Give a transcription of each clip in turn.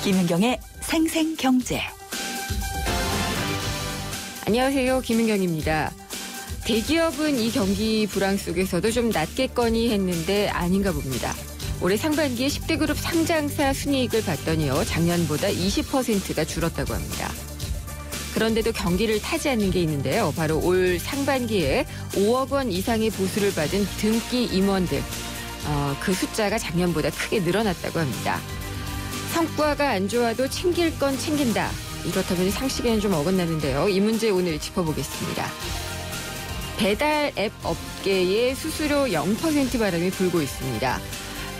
김은경의 생생경제. 안녕하세요. 김은경입니다. 대기업은 이 경기 불황 속에서도 좀 낮겠거니 했는데 아닌가 봅니다. 올해 상반기에 10대 그룹 상장사 순이익을 봤더니요, 작년보다 20%가 줄었다고 합니다. 그런데도 경기를 타지 않는 게 있는데요. 바로 올 상반기에 5억 원 이상의 보수를 받은 등기 임원들. 그 숫자가 작년보다 크게 늘어났다고 합니다. 성과가 안 좋아도 챙길 건 챙긴다. 이렇다면 상식에는 좀 어긋나는데요. 이 문제 오늘 짚어보겠습니다. 배달 앱 업계의 수수료 0% 바람이 불고 있습니다.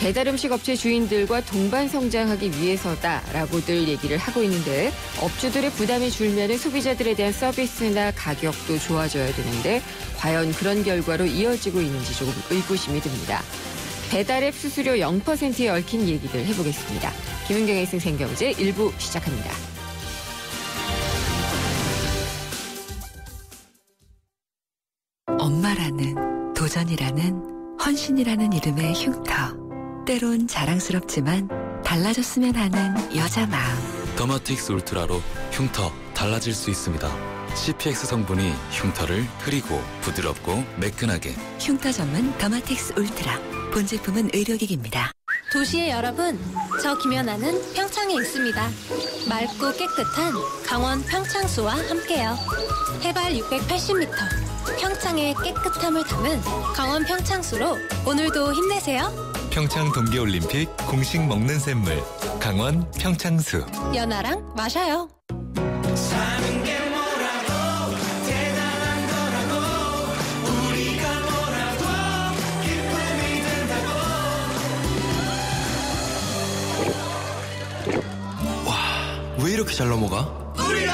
배달 음식 업체 주인들과 동반 성장하기 위해서다라고들 얘기를 하고 있는데, 업주들의 부담이 줄면 소비자들에 대한 서비스나 가격도 좋아져야 되는데 과연 그런 결과로 이어지고 있는지 조금 의구심이 듭니다. 배달앱 수수료 0%에 얽힌 얘기들 해보겠습니다. 김은경의 생생경제 1부 시작합니다. 엄마라는, 도전이라는, 헌신이라는 이름의 흉터. 때론 자랑스럽지만 달라졌으면 하는 여자 마음. 더마틱스 울트라로 흉터 달라질 수 있습니다. CPX 성분이 흉터를 흐리고 부드럽고 매끈하게. 흉터 전문 더마틱스 울트라. 본 제품은 의료기기입니다. 도시의 여러분, 저 김연아는 평창에 있습니다. 맑고 깨끗한 강원 평창수와 함께요. 해발 680m, 평창의 깨끗함을 담은 강원 평창수로 오늘도 힘내세요. 평창 동계올림픽 공식 먹는 샘물 강원 평창수. 연아랑 마셔요. 사는 게 뭐라고 대단한 거라고 우리가 뭐라고 기쁨이 든다고. 와, 왜 이렇게 잘 넘어가? 우리가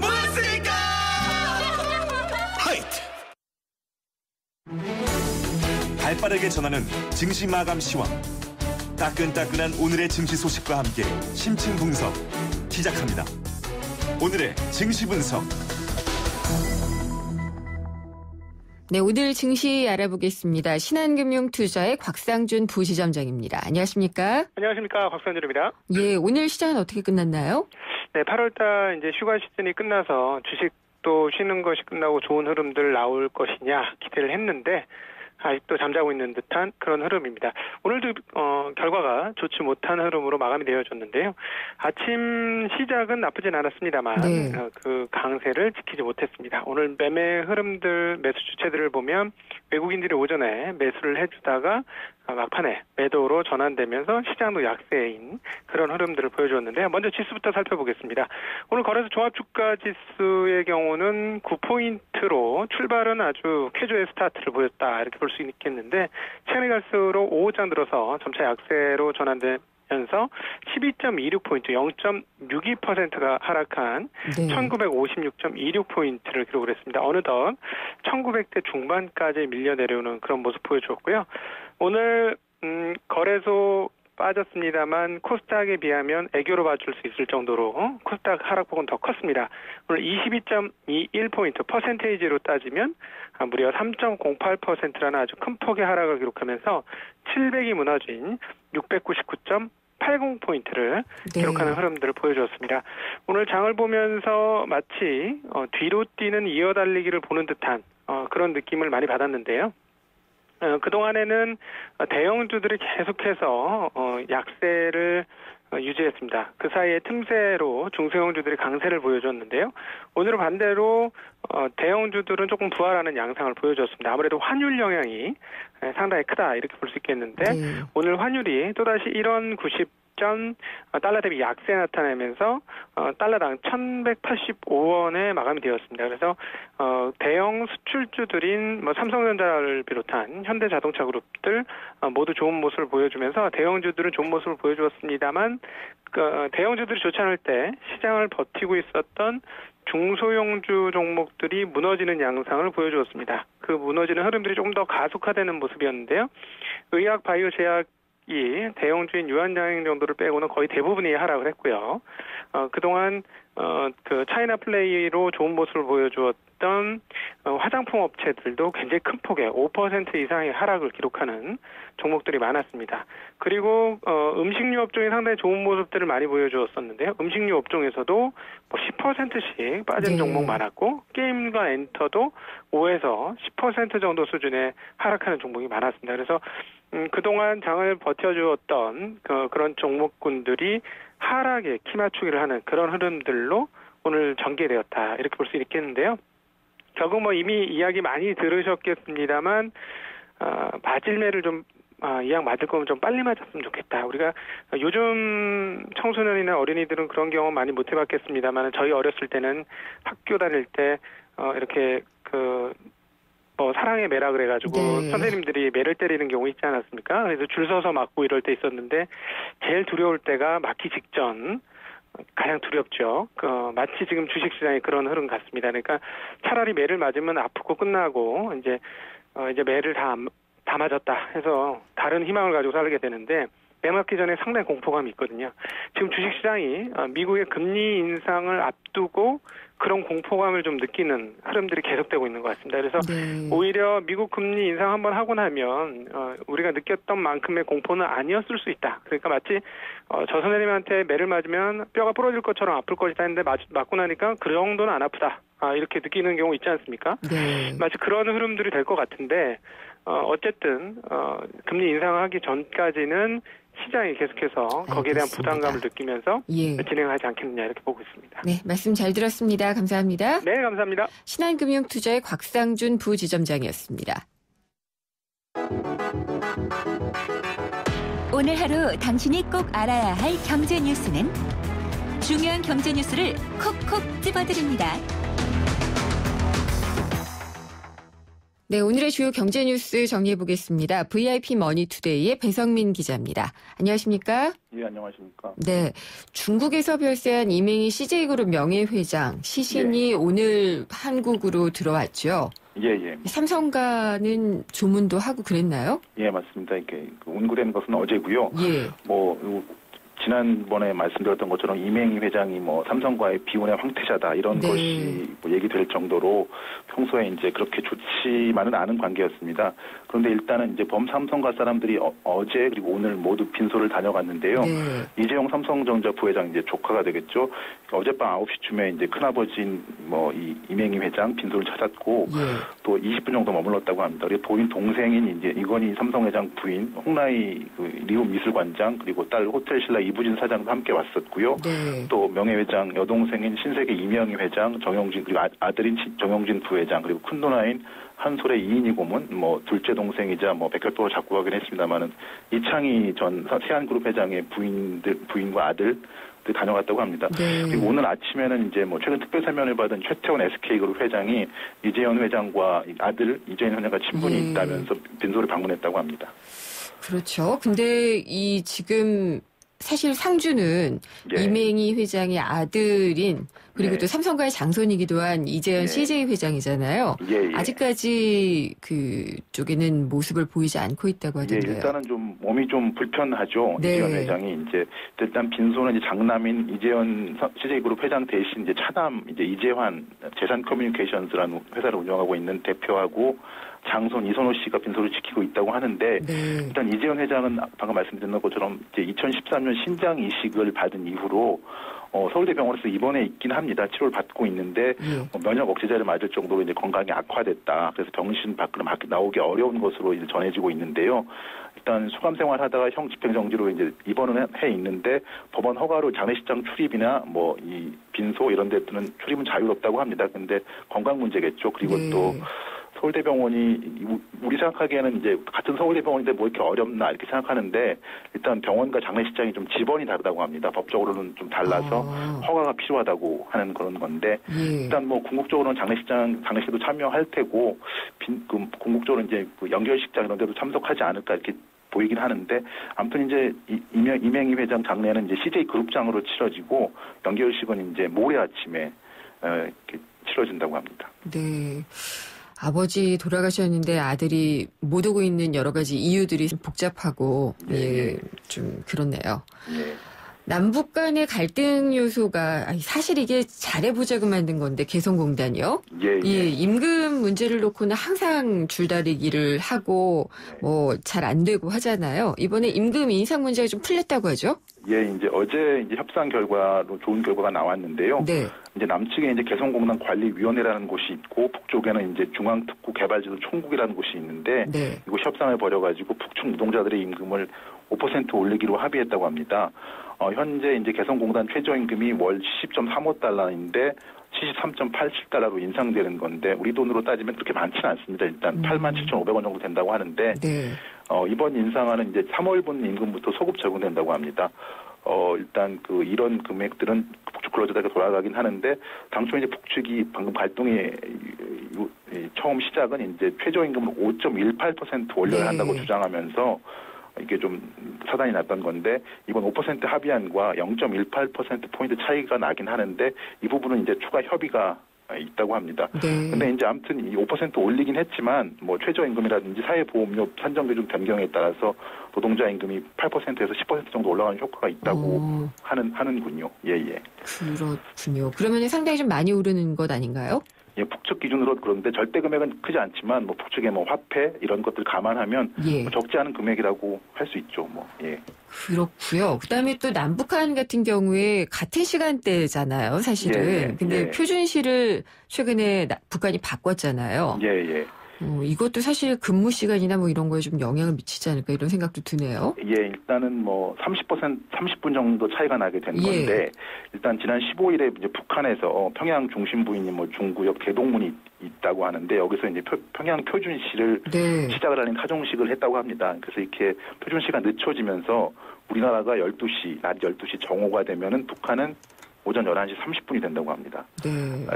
모았으니까. 하이트. 발빠르게 전하는 증시 마감 시황. 따끈따끈한 오늘의 증시 소식과 함께 심층 분석 시작합니다. 오늘의 증시 분석. 네, 오늘 증시 알아보겠습니다. 신한금융투자의 곽상준 부지점장입니다. 안녕하십니까? 안녕하십니까, 곽상준입니다. 예, 오늘 시장은 어떻게 끝났나요? 네, 8월달 이제 휴가 시즌이 끝나서 주식도 쉬는 것이 끝나고 좋은 흐름들 나올 것이냐 기대를 했는데 아직도 잠자고 있는 듯한 그런 흐름입니다. 오늘도 결과가 좋지 못한 흐름으로 마감이 되어졌는데요. 아침 시작은 나쁘진 않았습니다만 네. 그 강세를 지키지 못했습니다. 오늘 매매 흐름들, 매수 주체들을 보면 외국인들이 오전에 매수를 해주다가 막판에 매도로 전환되면서 시장도 약세인 그런 흐름들을 보여주었는데요. 먼저 지수부터 살펴보겠습니다. 오늘 거래소 종합주가지수의 경우는 9포인트로 출발은 아주 쾌조의 스타트를 보였다, 이렇게 볼 수 있겠는데 시간이 갈수록 오후장 들어서 점차 약세로 전환되면서 12.26포인트, 0.62%가 하락한 네. 1956.26포인트를 기록을 했습니다. 어느덧 1900대 중반까지 밀려 내려오는 그런 모습 보여주었고요. 오늘 거래소 빠졌습니다만 코스닥에 비하면 애교로 봐줄 수 있을 정도로 코스닥 하락폭은 더 컸습니다. 오늘 22.21포인트, 퍼센테이지로 따지면 무려 3.08%라는 아주 큰 폭의 하락을 기록하면서 700이 무너진 699.80포인트를 네. 기록하는 흐름들을 보여주었습니다. 오늘 장을 보면서 마치 뒤로 뛰는 이어달리기를 보는 듯한 그런 느낌을 많이 받았는데요. 그동안에는 대형주들이 계속해서 약세를 유지했습니다. 그 사이에 틈새로 중소형주들이 강세를 보여줬는데요. 오늘은 반대로 대형주들은 조금 부활하는 양상을 보여줬습니다. 아무래도 환율 영향이 상당히 크다, 이렇게 볼 수 있겠는데 네. 오늘 환율이 또다시 1원 90전 달러 대비 약세 나타내면서 달러당 1185원에 마감이 되었습니다. 그래서 대형 수출주들인 삼성전자를 비롯한 현대자동차 그룹들 모두 좋은 모습을 보여주면서 대형주들은 좋은 모습을 보여주었습니다만 대형주들이 좋지 않을 때 시장을 버티고 있었던 중소형주 종목들이 무너지는 양상을 보여주었습니다. 그 무너지는 흐름들이 조금 더 가속화되는 모습이었는데요. 의학, 바이오, 제약 대형주인 유한양행 정도를 빼고는 거의 대부분이 하락을 했고요. 그동안 그 차이나 플레이로 좋은 모습을 보여주었던 화장품 업체들도 굉장히 큰 폭의 5% 이상의 하락을 기록하는 종목들이 많았습니다. 그리고 음식료 업종이 상당히 좋은 모습들을 많이 보여주었었는데요. 음식료 업종에서도 뭐 10%씩 빠진 종목 많았고 게임과 엔터도 5에서 10% 정도 수준의 하락하는 종목이 많았습니다. 그래서 그동안 장을 버텨주었던 그런 종목군들이 하락에 키맞추기를 하는 그런 흐름들로 오늘 전개되었다. 이렇게 볼 수 있겠는데요. 결국 뭐 이미 이야기 많이 들으셨겠습니다만 맞을매를 좀 이왕 맞을 거면 좀 빨리 맞았으면 좋겠다. 우리가 요즘 청소년이나 어린이들은 그런 경험 많이 못 해봤겠습니다만 저희 어렸을 때는 학교 다닐 때 이렇게 사랑의 매라 그래가지고 선생님들이 매를 때리는 경우 있지 않았습니까? 그래서 줄 서서 맞고 이럴 때 있었는데 제일 두려울 때가 맞기 직전 가장 두렵죠. 마치 지금 주식시장이 그런 흐름 같습니다. 그러니까 차라리 매를 맞으면 아프고 끝나고 이제 매를 다 맞았다 해서 다른 희망을 가지고 살게 되는데 매 맞기 전에 상당히 공포감이 있거든요. 지금 주식시장이 미국의 금리 인상을 앞두고 그런 공포감을 좀 느끼는 흐름들이 계속되고 있는 것 같습니다. 그래서 오히려 미국 금리 인상 한번 하고 나면 우리가 느꼈던 만큼의 공포는 아니었을 수 있다. 그러니까 마치 저 선생님한테 매를 맞으면 뼈가 부러질 것처럼 아플 것이다 했는데 맞고 나니까 그 정도는 안 아프다. 이렇게 느끼는 경우 있지 않습니까? 마치 그런 흐름들이 될 것 같은데 어쨌든 금리 인상하기 전까지는 시장이 계속해서 거기에 대한 부담감을 느끼면서 진행하지 않겠느냐 이렇게 보고 있습니다. 네, 말씀 잘 들었습니다. 감사합니다. 네, 감사합니다. 신한금융투자의 곽상준 부지점장이었습니다. 오늘 하루 당신이 꼭 알아야 할 경제 뉴스는 중요한 경제 뉴스를 콕콕 집어드립니다. 네, 오늘의 주요 경제 뉴스 정리해 보겠습니다. VIP 머니투데이의 배성민 기자입니다. 안녕하십니까? 예, 안녕하십니까? 네, 중국에서 별세한 이맹희 CJ그룹 명예회장 시신이 오늘 한국으로 들어왔죠. 예. 삼성과는 조문도 하고 그랬나요? 예, 맞습니다. 이렇게 운구된 것은 어제고요. 예. 지난번에 말씀드렸던 것처럼 이맹희 회장이 삼성과의 비운의 황태자다 이런 것이 얘기될 정도로 평소에 이제 그렇게 좋지만은 않은 관계였습니다. 그런데 일단은 이제 범삼성과 사람들이 어제 그리고 오늘 모두 빈소를 다녀갔는데요. 이재용 삼성전자 부회장 이제 조카가 되겠죠. 어젯밤 9시쯤에 이제 큰아버지인 이 이맹희 회장 빈소를 찾았고 또 20분 정도 머물렀다고 합니다. 그리고 본인 동생인 이제 이건희 삼성회장 부인 홍라희 리움 미술관장 그리고 딸 호텔신라 이부진 사장도 함께 왔었고요. 또 명예회장 여동생인 신세계 이명희 회장, 정영진 그리고 아들인 정영진 부회장 그리고 큰 누나인 한솔의 이인희 고문, 둘째 동생이자 백혈병을 잡고 가긴 했습니다만은 이창희 전 세한그룹 회장의 부인과 아들 다녀갔다고 합니다. 그리고 오늘 아침에는 이제 최근 특별 사면을 받은 최태원 SK그룹 회장이 이재현 회장과 아들 이재현 회장과 친분이 있다면서 빈소를 방문했다고 합니다. 그렇죠. 근데 지금 사실 상주는 이맹희 회장의 아들인 그리고 또 삼성과의 장손이기도 한 이재현 CJ 회장이잖아요. 아직까지 그쪽에는 모습을 보이지 않고 있다고 하던데요. 일단은 좀 몸이 좀 불편하죠. 이재현 회장이 이제 일단 빈소는 이제 장남인 이재현 CJ그룹 회장 대신 이제 차남 이재환 재산 커뮤니케이션스라는 회사를 운영하고 있는 대표하고 장손 이선호 씨가 빈소를 지키고 있다고 하는데 일단 이재현 회장은 방금 말씀드린 것처럼 이제 2013년 신장 이식을 받은 이후로 서울대병원에서 입원해 있긴 합니다. 치료를 받고 있는데 면역 억제제를 맞을 정도로 이제 건강이 악화됐다. 그래서 병실 밖으로 나오기 어려운 것으로 이제 전해지고 있는데요. 일단 수감 생활하다가 형 집행정지로 이제 입원을 해 있는데 법원 허가로 장례식장 출입이나 이 빈소 이런 데들은 출입은 자유롭다고 합니다. 근데 건강 문제겠죠. 그리고 또 서울대병원이 우리 생각하기에는 이제 같은 서울대병원인데 이렇게 어렵나 이렇게 생각하는데 일단 병원과 장례식장이 좀 지번이 다르다고 합니다. 법적으로는 좀 달라서 허가가 필요하다고 하는 그런 건데 일단 궁극적으로는 장례식도 참여할 테고 궁극적으로 이제 연결식장 이런 데도 참석하지 않을까 이렇게 보이긴 하는데 아무튼 이제 이맹희 회장 장례는 이제 CJ 그룹장으로 치러지고 연결식은 이제 모레 아침에 이렇게 치러진다고 합니다. 네. 아버지 돌아가셨는데 아들이 못 오고 있는 여러 가지 이유들이 복잡하고 좀 그렇네요. 남북 간의 갈등 요소가 사실 이게 잘해보자고 만든 건데 개성공단이요. 임금 문제를 놓고는 항상 줄다리기를 하고 뭐 잘 안 되고 하잖아요. 이번에 임금 인상 문제가 좀 풀렸다고 하죠. 이제 어제 이제 협상 결과로 좋은 결과가 나왔는데요. 이제 남측에 이제 개성공단 관리위원회라는 곳이 있고 북쪽에는 이제 중앙특구 개발지도 총국이라는 곳이 있는데 이곳 협상을 벌여가지고 북측 노동자들의 임금을 5% 올리기로 합의했다고 합니다. 현재 이제 개성공단 최저임금이 월 70.35달러인데 73.87달러로 인상되는 건데 우리 돈으로 따지면 그렇게 많지는 않습니다. 일단 87,500원 정도 된다고 하는데 이번 인상안은 이제 3월분 임금부터 소급 적용된다고 합니다. 일단 이런 금액들은 북측 근로자들에게 돌아가긴 하는데 당초 이제 북측이 방금 갈등의 처음 시작은 이제 최저임금을 5.18% 올려야 한다고 주장하면서 이게 좀 사단이 났던 건데 이번 5% 합의안과 0.18%포인트 차이가 나긴 하는데 이 부분은 이제 추가 협의가 있다고 합니다. 근데 이제 아무튼 이 5% 올리긴 했지만 뭐 최저임금이라든지 사회보험료 산정 기준 변경에 따라서 노동자 임금이 8%에서 10% 정도 올라가는 효과가 있다고 하는군요. 그렇군요. 그러면 상당히 좀 많이 오르는 것 아닌가요? 북측 기준으로 그런데 절대 금액은 크지 않지만 뭐 북측의 뭐 화폐 이런 것들 감안하면 뭐 적지 않은 금액이라고 할 수 있죠. 그렇고요. 그다음에 또 남북한 같은 경우에 같은 시간대잖아요, 사실은. 근데 표준시를 최근에 북한이 바꿨잖아요. 이것도 사실 근무 시간이나 뭐 이런 거에 좀 영향을 미치지 않을까 이런 생각도 드네요. 일단은 뭐 30분 정도 차이가 나게 된 건데 일단 지난 15일에 이제 북한에서 평양 중심부인 뭐 중구역 개동문이 있다고 하는데 여기서 이제 평양 표준시를 시작을 하는 타종식을 했다고 합니다. 그래서 이렇게 표준시가 늦춰지면서 우리나라가 낮 12시 정오가 되면은 북한은 오전 11시 30분이 된다고 합니다.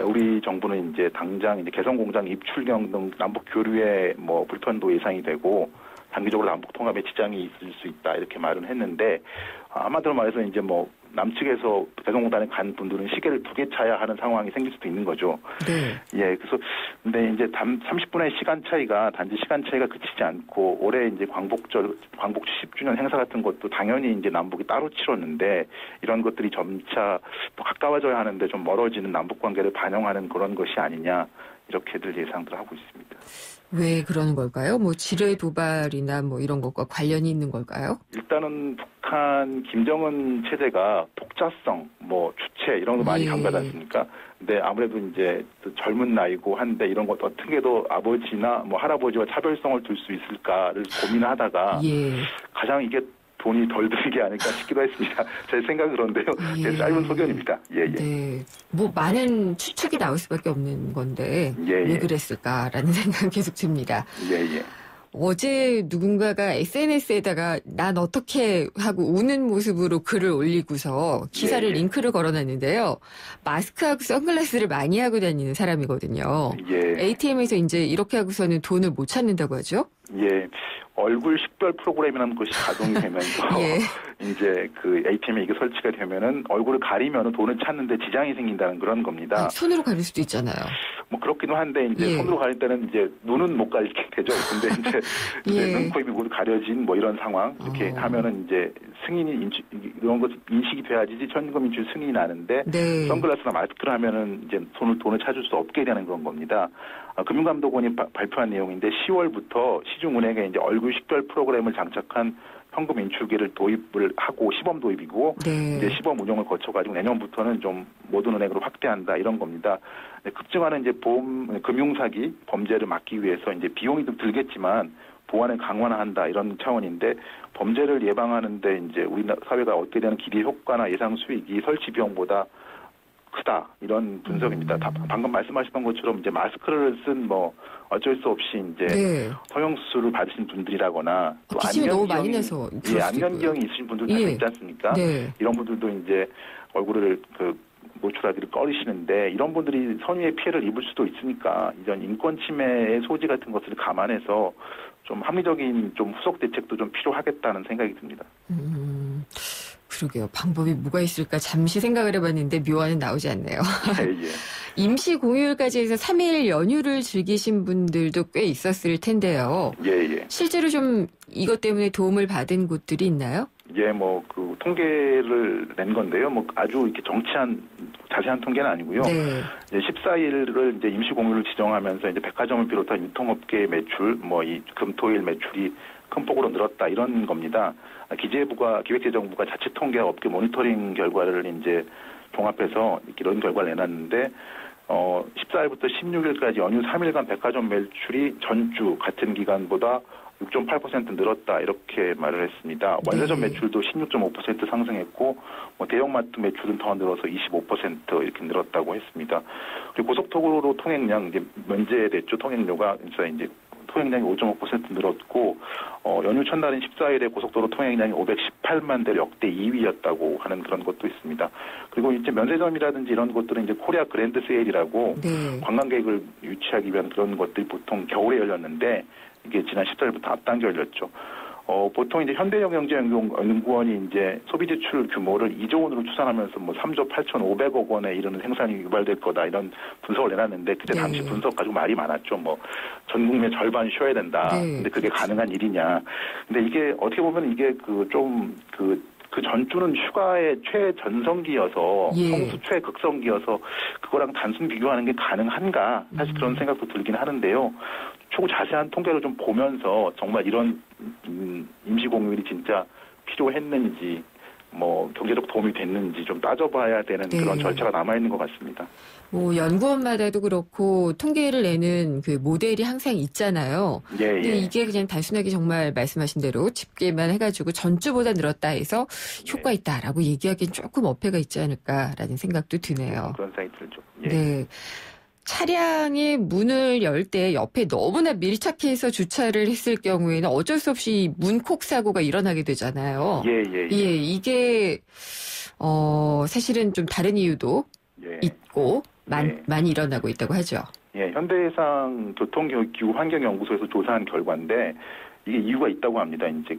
우리 정부는 이제 당장 이제 개성공장 입출경 등 남북 교류에 뭐 불편도 예상이 되고 단기적으로 남북 통합에 지장이 있을 수 있다 이렇게 말은 했는데 아마도 말해서 이제 뭐 남측에서 개성공단에 간 분들은 시계를 2개 차야 하는 상황이 생길 수도 있는 거죠. 그래서 근데 이제 30분의 시간 차이가 단지 시간 차이가 그치지 않고 올해 이제 광복 70주년 행사 같은 것도 당연히 이제 남북이 따로 치렀는데 이런 것들이 점차 더 가까워져야 하는데 좀 멀어지는 남북 관계를 반영하는 그런 것이 아니냐 이렇게들 예상들 하고 있습니다. 왜 그러는 걸까요? 뭐 지뢰 도발이나 뭐 이런 것과 관련이 있는 걸까요? 일단은 북한 김정은 체제가 독자성, 뭐 주체 이런 거 많이 강조하지 않습니까? 근데 아무래도 이제 젊은 나이고 한데 이런 것 어떻게 해도 아버지나 뭐 할아버지와 차별성을 둘 수 있을까를 고민하다가 가장 이게 돈이 덜 들게 아닐까 싶기도 했습니다. 제 생각은 그런데요. 짧은 소견입니다. 뭐 많은 추측이 나올 수밖에 없는 건데 왜 그랬을까라는 생각은 계속 듭니다. 어제 누군가가 SNS에다가 난 어떻게 하고 우는 모습으로 글을 올리고서 기사를 링크를 걸어놨는데요. 마스크하고 선글라스를 많이 하고 다니는 사람이거든요. ATM에서 이제 이렇게 하고서는 돈을 못 찾는다고 하죠? 얼굴 식별 프로그램이라는 것이 가동이 되면서 이제 그 ATM에 이게 설치가 되면은 얼굴을 가리면은 돈을 찾는데 지장이 생긴다는 그런 겁니다. 손으로 가릴 수도 있잖아요. 뭐 그렇기도 한데 이제 손으로 가릴 때는 이제 눈은 못 가리게 되죠. 근데 이제 눈, 코, 입이 모두 가려진 뭐 이런 상황 이렇게 하면은 이제 승인이 이런 것 인식이 돼야지 현금 인출 승인이 나는데 선글라스나 마스크를 하면은 이제 돈을 찾을 수 없게 되는 그런 겁니다. 금융감독원이 발표한 내용인데 10월부터 시중은행에 이제 얼굴 식별 프로그램을 장착한 현금 인출기를 도입을 하고 시범 도입이고 이제 시범 운영을 거쳐가지고 내년부터는 좀 모든 은행으로 확대한다 이런 겁니다. 급증하는 이제 금융 사기 범죄를 막기 위해서 이제 비용이 좀 들겠지만 보안을 강화한다 이런 차원인데 범죄를 예방하는데 이제 우리 사회가 얻게 되는 기대 효과나 예상 수익이 설치 비용보다 크다 이런 분석입니다. 방금 말씀하셨던 것처럼 이제 마스크를 쓴 뭐 어쩔 수 없이 이제 성형수술을 받으신 분들이라거나 또 안면경이 있으신 분들도 있지 않습니까? 이런 분들도 이제 얼굴을 노출하기를 꺼리시는데 이런 분들이 선의의 피해를 입을 수도 있으니까 이런 인권 침해의 소지 같은 것을 감안해서 좀 합리적인 좀 후속 대책도 좀 필요하겠다는 생각이 듭니다. 그러게요. 방법이 뭐가 있을까 잠시 생각을 해봤는데 묘안은 나오지 않네요. 임시 공휴일까지 해서 3일 연휴를 즐기신 분들도 꽤 있었을 텐데요. 예. 실제로 좀 이것 때문에 도움을 받은 곳들이 있나요? 예, 그 통계를 낸 건데요. 아주 이렇게 자세한 통계는 아니고요. 네. 이제 14일을 이제 임시 공휴일을 지정하면서 이제 백화점을 비롯한 유통업계 매출, 이 금토일 매출이 큰 폭으로 늘었다 이런 겁니다. 기획재정부가 자치통계와 업계 모니터링 결과를 이제 종합해서 이런 결과를 내놨는데 14일부터 16일까지 연휴 3일간 백화점 매출이 전주 같은 기간보다 6.8% 늘었다 이렇게 말을 했습니다. 원세점 매출도 16.5% 상승했고 대형마트 매출은 더 늘어서 25% 이렇게 늘었다고 했습니다. 그리고 고속도로 통행량 이제 면제됐죠. 통행료가 이제 통행량이 5.5% 늘었고 연휴 첫날인 14일에 고속도로 통행량이 518만 대 역대 2위였다고 하는 그런 것도 있습니다. 그리고 이제 면세점이라든지 이런 곳들은 이제 코리아 그랜드 세일이라고 관광객을 유치하기 위한 그런 것들이 보통 겨울에 열렸는데 이게 지난 14일부터 앞당겨 열렸죠. 보통 이제 현대영양제연구원이 이제 소비 지출 규모를 2조 원으로 추산하면서 3조 8,500억 원에 이르는 생산이 유발될 거다 이런 분석을 내놨는데 그때 당시 분석 가지고 말이 많았죠. 전 국민의 절반 쉬어야 된다. 근데 그게 가능한 일이냐. 근데 이게 어떻게 보면 이게 그 전주는 휴가의 최전성기여서 성수 최극성기여서 그거랑 단순 비교하는 게 가능한가 사실 그런 생각도 들긴 하는데요. 초고 자세한 통계를 좀 보면서 정말 이런 임시공휴일이 진짜 필요했는지 경제적 도움이 됐는지 좀 따져봐야 되는 그런 절차가 남아있는 것 같습니다. 연구원마다도 그렇고 통계를 내는 그 모델이 항상 있잖아요. 근데 이게 그냥 단순하게 정말 말씀하신 대로 집계만 해가지고 전주보다 늘었다 해서 효과 있다라고 얘기하기엔 조금 어폐가 있지 않을까라는 생각도 드네요. 그런 생각이 들죠. 네. 차량의 문을 열 때 옆에 너무나 밀착해서 주차를 했을 경우에는 어쩔 수 없이 문콕 사고가 일어나게 되잖아요. 이게 사실은 좀 다른 이유도 있고 많이 일어나고 있다고 하죠. 현대해상 교통기후 환경연구소에서 조사한 결과인데 이게 이유가 있다고 합니다. 이제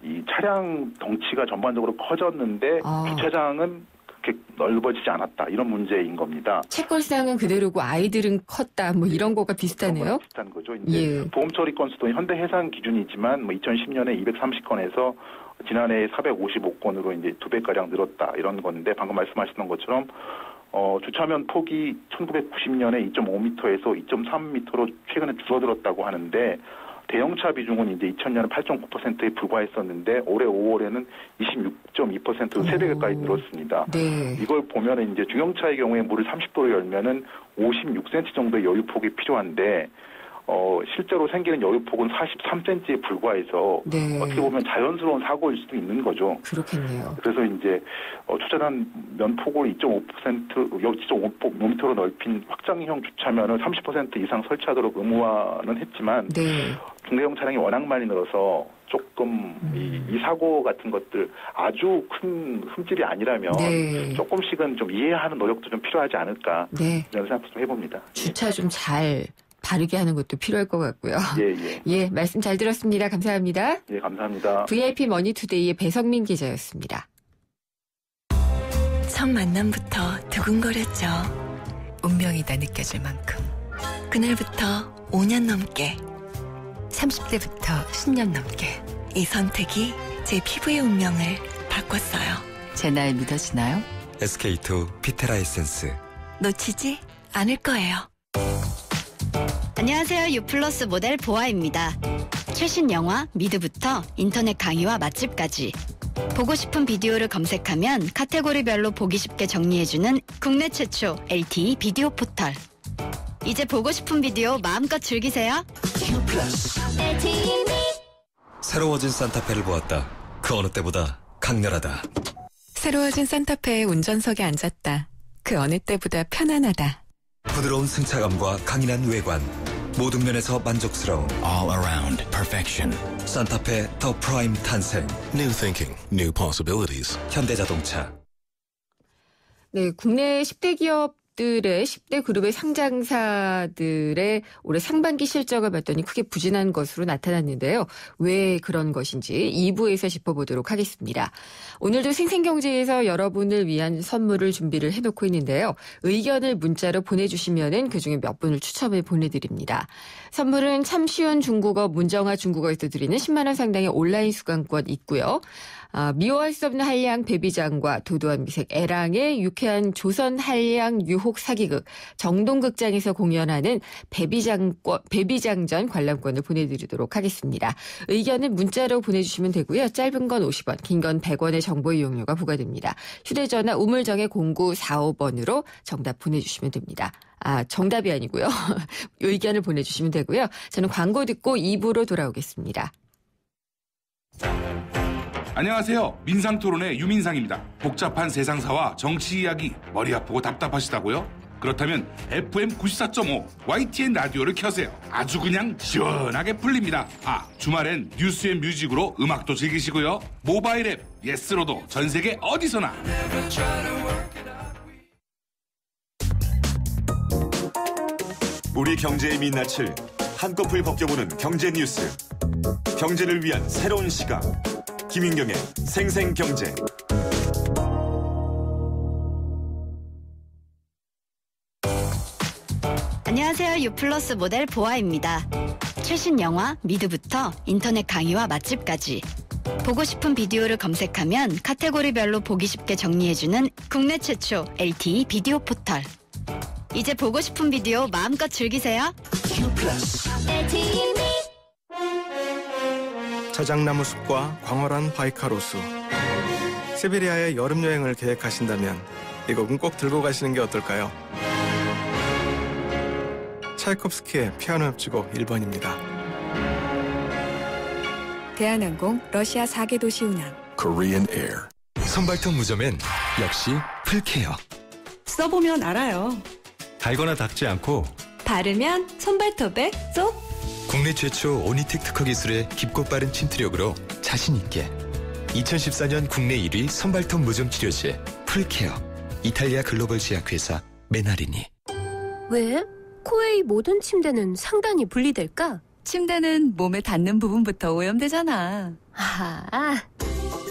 이 차량 덩치가 전반적으로 커졌는데 주차장은 그렇게 넓어지지 않았다. 이런 문제인 겁니다. 채권상은 그대로고 아이들은 컸다. 이런 거가 비슷하네요. 비슷한 거죠. 이제 보험 처리 건수도 현대해상 기준이지만 2010년에 230건에서 지난해 455건으로 이제 2배가량 늘었다. 이런 건데 방금 말씀하셨던 것처럼 주차면 폭이 1990년에 2.5m에서 2.3m로 최근에 줄어들었다고 하는데 대형차 비중은 이제 2000년에 8.9%에 불과했었는데 올해 5월에는 26.2%로 3배 가까이 늘었습니다. 이걸 보면은 이제 중형차의 경우에 문을 30도로 열면은 56cm 정도의 여유폭이 필요한데 실제로 생기는 여유폭은 43cm에 불과해서 어떻게 보면 자연스러운 사고일 수도 있는 거죠. 그렇겠네요. 그래서 이제 주차장 면폭을 2.5%로 넓힌 확장형 주차면을 30% 이상 설치하도록 의무화는 했지만 중대형 차량이 워낙 많이 늘어서 조금 이 사고 같은 것들 아주 큰 흠집이 아니라면 조금씩은 좀 이해하는 노력도 좀 필요하지 않을까 이런 생각도 좀 해봅니다. 주차 좀 잘 바르게 하는 것도 필요할 것 같고요. 말씀 잘 들었습니다. 감사합니다. 감사합니다. VIP 머니투데이의 배성민 기자였습니다. 첫 만남부터 두근거렸죠. 운명이다 느껴질 만큼. 그날부터 5년 넘게, 30대부터 10년 넘게 이 선택이 제 피부의 운명을 바꿨어요. 제 날 믿어지나요? SK2 피테라 에센스. 놓치지 않을 거예요. 안녕하세요. 유플러스 모델 보아입니다. 최신 영화 미드부터 인터넷 강의와 맛집까지 보고 싶은 비디오를 검색하면 카테고리별로 보기 쉽게 정리해주는 국내 최초 LTE 비디오 포털. 이제 보고 싶은 비디오 마음껏 즐기세요. 새로워진 산타페를 보았다. 그 어느 때보다 강렬하다. 새로워진 산타페의 운전석에 앉았다. 그 어느 때보다 편안하다. 부드러운 승차감과 강인한 외관. 모든 면에서 만족스러운 All around perfection. 산타페 더 프라임 탄생. New thinking, new possibilities. 현대자동차. 네, 국내 10대 기업 대기업들의 10대 그룹의 상장사들의 올해 상반기 실적을 봤더니 크게 부진한 것으로 나타났는데요. 왜 그런 것인지 2부에서 짚어보도록 하겠습니다. 오늘도 생생경제에서 여러분을 위한 선물을 준비를 해놓고 있는데요. 의견을 문자로 보내주시면 그중에 몇 분을 추첨해 보내드립니다. 선물은 참 쉬운 중국어 문정아 중국어에서 드리는 10만 원 상당의 온라인 수강권 있고요. 미워할 수 없는 한량 배비장과 도도한 미색 애랑의 유쾌한 조선 한량 유혹 사기극 정동극장에서 공연하는 배비장전 관람권을 보내드리도록 하겠습니다. 의견은 문자로 보내주시면 되고요. 짧은 건 50원, 긴 건 100원의 정보 이용료가 부과됩니다. 휴대전화 우물정의 0945번으로 정답 보내주시면 됩니다. 정답이 아니고요. 의견을 보내주시면 되고요. 저는 광고 듣고 2부로 돌아오겠습니다. 안녕하세요. 민상토론의 유민상입니다. 복잡한 세상사와 정치 이야기 머리 아프고 답답하시다고요? 그렇다면 FM 94.5 YTN 라디오를 켜세요. 아주 그냥 시원하게 풀립니다. 주말엔 뉴스 앤 뮤직으로 음악도 즐기시고요. 모바일 앱 예스로도 전세계 어디서나. 우리 경제의 민낯을 한꺼풀 벗겨보는 경제 뉴스. 경제를 위한 새로운 시각. 김인경의 생생경제. 안녕하세요. 유플러스 모델 보아입니다. 최신 영화 미드부터 인터넷 강의와 맛집까지 보고 싶은 비디오를 검색하면 카테고리별로 보기 쉽게 정리해주는 국내 최초 LTE 비디오 포털. 이제 보고 싶은 비디오 마음껏 즐기세요. 자작나무 숲과 광활한 바이카로수. 시베리아의 여름 여행을 계획하신다면 이 곡은 꼭 들고 가시는 게 어떨까요? 차이콥스키의 피아노 협주곡 1번입니다. 대한항공 러시아 4개 도시 운항. Korean Air. 선발톱 무좀엔 역시 풀케어. 써보면 알아요. 달거나 닦지 않고 바르면 손발톱에 쏙. 국내 최초 오니텍 특허 기술의 깊고 빠른 침투력으로 자신 있게 2014년 국내 1위 선발톱 무좀 치료제 풀케어. 이탈리아 글로벌 제약회사 메나리니. 왜? 코웨이 모든 침대는 상단이 분리될까? 침대는 몸에 닿는 부분부터 오염되잖아.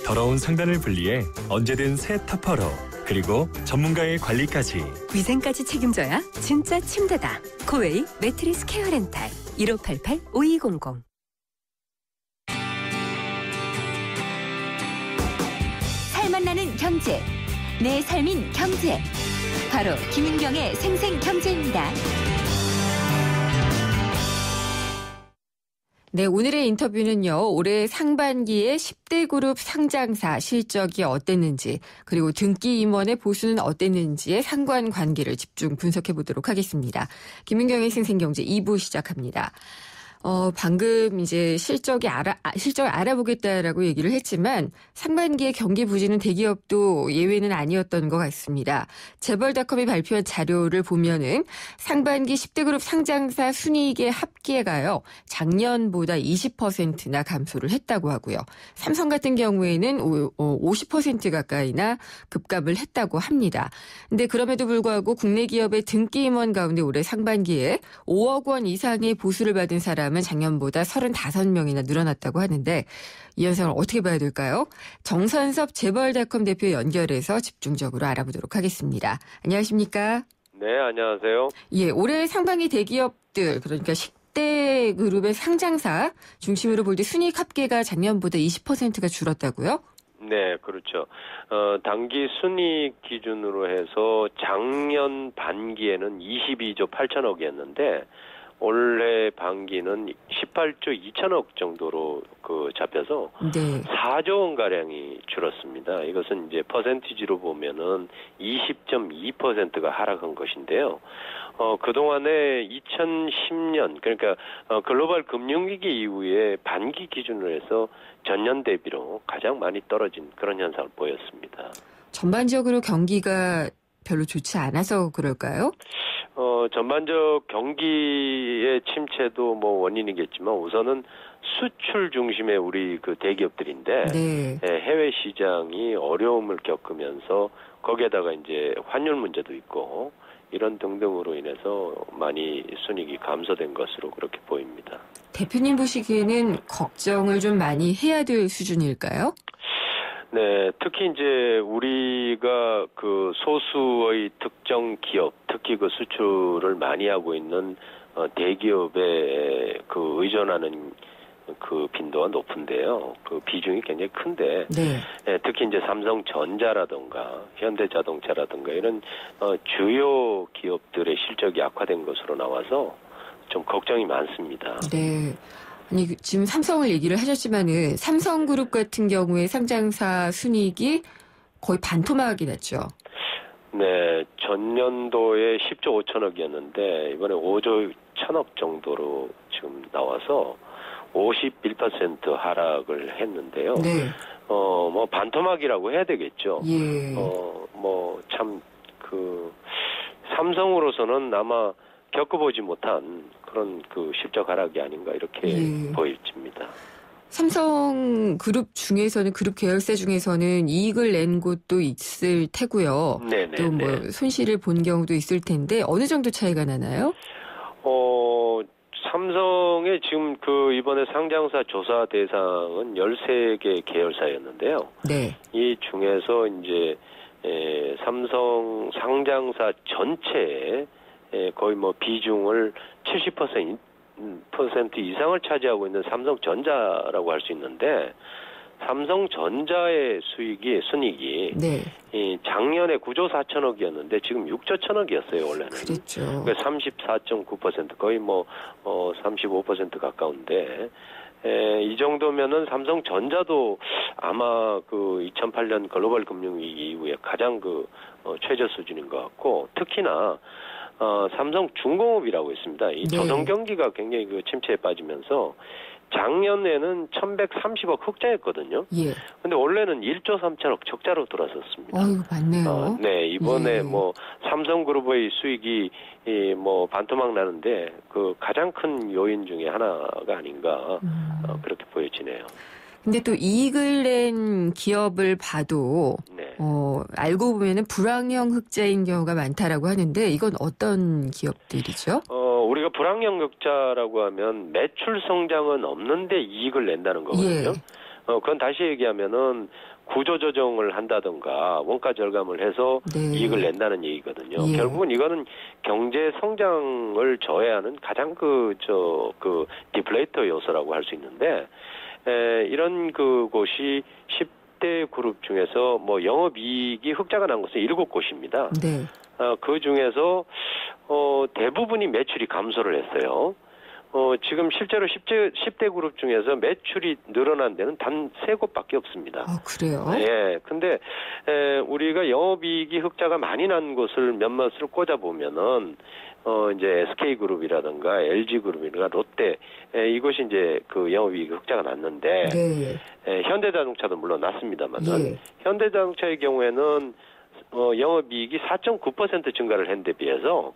더러운 상단을 분리해 언제든 새 터퍼로. 그리고 전문가의 관리까지. 위생까지 책임져야 진짜 침대다. 코웨이 매트리스 케어 렌탈 1588-5200. 살맛 나는 경제. 내 삶인 경제. 바로 김은경의 생생경제입니다. 네, 오늘의 인터뷰는요. 올해 상반기에 10대 그룹 상장사 실적이 어땠는지 그리고 등기 임원의 보수는 어땠는지의 상관관계를 집중 분석해 보도록 하겠습니다. 김은경의 생생경제 2부 시작합니다. 방금 이제 실적을 알아보겠다라고 얘기를 했지만 상반기에 경기 부진은 대기업도 예외는 아니었던 것 같습니다. 재벌닷컴이 발표한 자료를 보면은 상반기 10대 그룹 상장사 순이익의 합계가요. 작년보다 20%나 감소를 했다고 하고요. 삼성 같은 경우에는 50% 가까이나 급감을 했다고 합니다. 근데 그럼에도 불구하고 국내 기업의 등기 임원 가운데 올해 상반기에 5억 원 이상의 보수를 받은 사람은 작년보다 35명이나 늘어났다고 하는데 이 현상을 어떻게 봐야 될까요? 정선섭 재벌닷컴 대표 연결해서 집중적으로 알아보도록 하겠습니다. 안녕하십니까? 네, 안녕하세요. 예, 올해 상반기 대기업들 그러니까 10대 그룹의 상장사 중심으로 볼 때 순이익 합계가 작년보다 20%가 줄었다고요? 네, 그렇죠. 당기 순이익 기준으로 해서 작년 반기에는 22조 8천억이었는데 올해 반기는 18조 2천억 정도로 잡혀서 네. 4조 원 가량이 줄었습니다. 이것은 이제 퍼센티지로 보면은 20.2%가 하락한 것인데요. 그동안에 2010년 그러니까 글로벌 금융위기 이후에 반기 기준으로 해서 전년 대비로 가장 많이 떨어진 그런 현상을 보였습니다. 전반적으로 경기가 별로 좋지 않아서 그럴까요? 전반적 경기의 침체도 뭐 원인이겠지만 우선은 수출 중심의 우리 대기업들인데 네. 해외 시장이 어려움을 겪으면서 거기에다가 이제 환율 문제도 있고 이런 등등으로 인해서 많이 순이익이 감소된 것으로 그렇게 보입니다. 대표님 보시기에는 걱정을 좀 많이 해야 될 수준일까요? 네, 특히 이제 우리가 그 소수의 특정 기업, 특히 그 수출을 많이 하고 있는 대기업에 그 의존하는 그 빈도가 높은데요. 그 비중이 굉장히 큰데, 네, 특히 이제 삼성전자라든가 현대자동차라든가 이런 주요 기업들의 실적이 악화된 것으로 나와서 좀 걱정이 많습니다. 네. 아니, 지금 삼성을 얘기를 하셨지만은 삼성그룹 같은 경우에 상장사 순이익이 거의 반토막이 났죠. 네, 전년도에 10조 5천억이었는데 이번에 5조 1천억 정도로 지금 나와서 51% 하락을 했는데요. 네. 뭐 반토막이라고 해야 되겠죠. 예. 뭐 참 그 삼성으로서는 아마 겪어보지 못한 그런 그 실적 하락이 아닌가 이렇게 보입니다. 삼성그룹 중에서는 그룹 계열사 중에서는 이익을 낸 곳도 있을 테고요. 또 뭐 손실을 본 경우도 있을 텐데 어느 정도 차이가 나나요? 삼성의 지금 그 이번에 상장사 조사 대상은 13개 계열사였는데요. 네. 이 중에서 이제 삼성 상장사 전체에 거의 뭐 비중을 70% 이상을 차지하고 있는 삼성전자라고 할 수 있는데 삼성전자의 순이익이 작년에 9조 4천억이었는데 지금 6조 1천억이었어요 원래는. 그렇죠. 34.9% 거의 뭐 35% 가까운데 이 정도면은 삼성전자도 아마 그 2008년 글로벌 금융위기 이후에 가장 그 최저 수준인 것 같고 특히나 삼성중공업이라고 있습니다. 이 조선 경기가 굉장히 그 침체에 빠지면서 작년에는 1,130억 흑자였거든요. 예. 근데 원래는 1조 3천억 적자로 돌아섰습니다. 어유 맞네요. 네, 이번에 뭐 삼성그룹의 수익이 뭐 반토막 나는데 그 가장 큰 요인 중에 하나가 아닌가 그렇게 보여지네요. 근데 또 이익을 낸 기업을 봐도 알고 보면은 불황형 흑자인 경우가 많다라고 하는데 이건 어떤 기업들이죠? 우리가 불황형 흑자라고 하면 매출 성장은 없는데 이익을 낸다는 거거든요. 그건 다시 얘기하면은 구조 조정을 한다든가 원가 절감을 해서 이익을 낸다는 얘기거든요. 결국은 이거는 경제 성장을 저해하는 가장 그 디플레이터 요소라고 할 수 있는데 이런 그곳이 10대 그룹 중에서 뭐 영업이익이 흑자가 난 곳은 7곳입니다. 그 중에서 대부분이 매출이 감소를 했어요. 지금 실제로 10대 그룹 중에서 매출이 늘어난 데는 단 3곳밖에 없습니다. 아, 그래요? 예. 근데 우리가 영업이익이 흑자가 많이 난 곳을 몇몇을 꽂아보면은 이제 SK그룹이라든가 LG그룹이라든가 롯데 이것이 이제 그 영업이익 흑자가 났는데 현대자동차도 물론 났습니다만은 현대자동차의 경우에는 영업이익이 4.9% 증가를 했는데 비해서